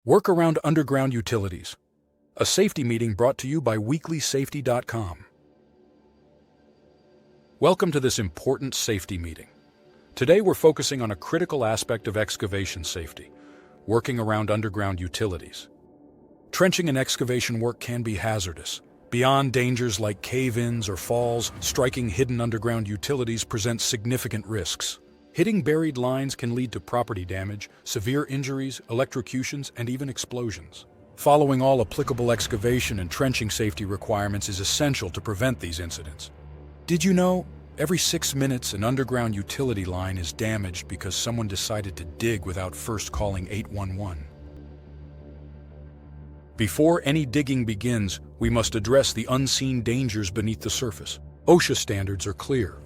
Work around underground utilities. A safety meeting brought to you by weeklysafety.com. Welcome to this important safety meeting. Today we're focusing on a critical aspect of excavation safety, working around underground utilities. Trenching and excavation work can be hazardous. Beyond dangers like cave-ins or falls, striking hidden underground utilities presents significant risks. Hitting buried lines can lead to property damage, severe injuries, electrocutions, and even explosions. Following all applicable excavation and trenching safety requirements is essential to prevent these incidents. Did you know, every 6 minutes an underground utility line is damaged because someone decided to dig without first calling 811? Before any digging begins, we must address the unseen dangers beneath the surface. OSHA standards are clear.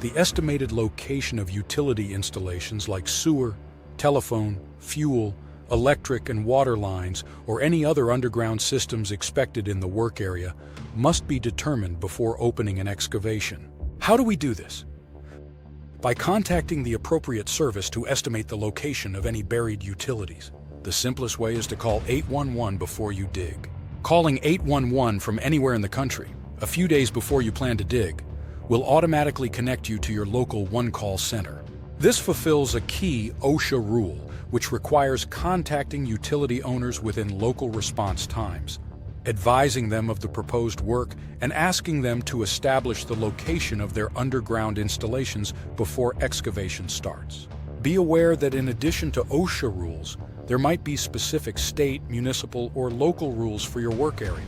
The estimated location of utility installations like sewer, telephone, fuel, electric and water lines, or any other underground systems expected in the work area must be determined before opening an excavation. How do we do this? By contacting the appropriate service to estimate the location of any buried utilities. The simplest way is to call 811 before you dig. Calling 811 from anywhere in the country, a few days before you plan to dig, will automatically connect you to your local one-call center. This fulfills a key OSHA rule, which requires contacting utility owners within local response times, advising them of the proposed work, and asking them to establish the location of their underground installations before excavation starts. Be aware that in addition to OSHA rules, there might be specific state, municipal, or local rules for your work area.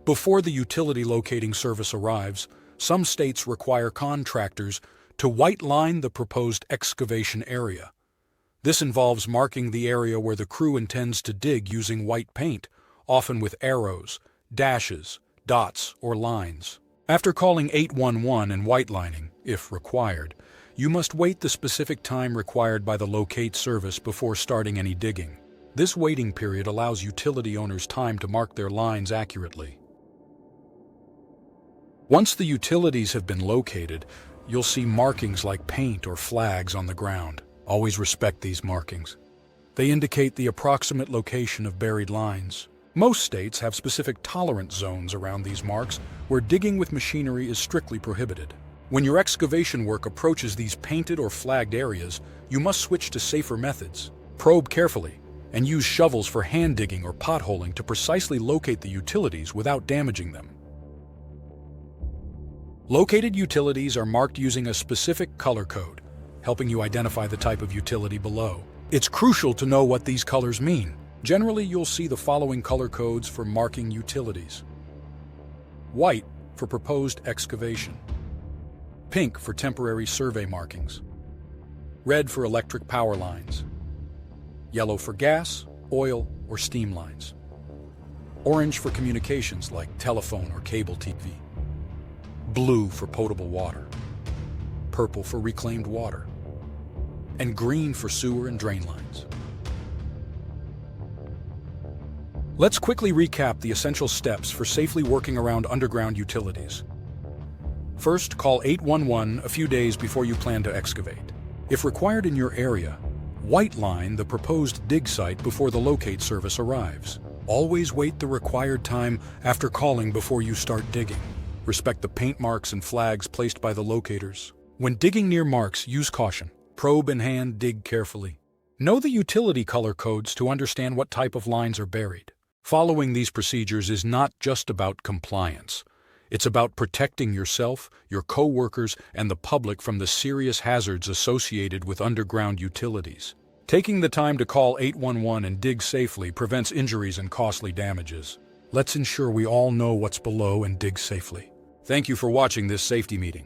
Before the utility locating service arrives, some states require contractors to white line the proposed excavation area. This involves marking the area where the crew intends to dig using white paint, often with arrows, dashes, dots, or lines. After calling 811 and white lining, if required, you must wait the specific time required by the locate service before starting any digging. This waiting period allows utility owners time to mark their lines accurately. Once the utilities have been located, you'll see markings like paint or flags on the ground. Always respect these markings. They indicate the approximate location of buried lines. Most states have specific tolerance zones around these marks where digging with machinery is strictly prohibited. When your excavation work approaches these painted or flagged areas, you must switch to safer methods. Probe carefully and use shovels for hand digging or potholing to precisely locate the utilities without damaging them. Located utilities are marked using a specific color code, helping you identify the type of utility below. It's crucial to know what these colors mean. Generally, you'll see the following color codes for marking utilities. White for proposed excavation. Pink for temporary survey markings. Red for electric power lines. Yellow for gas, oil, or steam lines. Orange for communications like telephone or cable TV. Blue for potable water. Purple for reclaimed water. And green for sewer and drain lines. Let's quickly recap the essential steps for safely working around underground utilities. First, call 811 a few days before you plan to excavate. If required in your area, white line the proposed dig site before the locate service arrives. Always wait the required time after calling before you start digging. Respect the paint marks and flags placed by the locators. When digging near marks, use caution. Probe and hand dig carefully. Know the utility color codes to understand what type of lines are buried. Following these procedures is not just about compliance. It's about protecting yourself, your co-workers, and the public from the serious hazards associated with underground utilities. Taking the time to call 811 and dig safely prevents injuries and costly damages. Let's ensure we all know what's below and dig safely. Thank you for watching this safety meeting.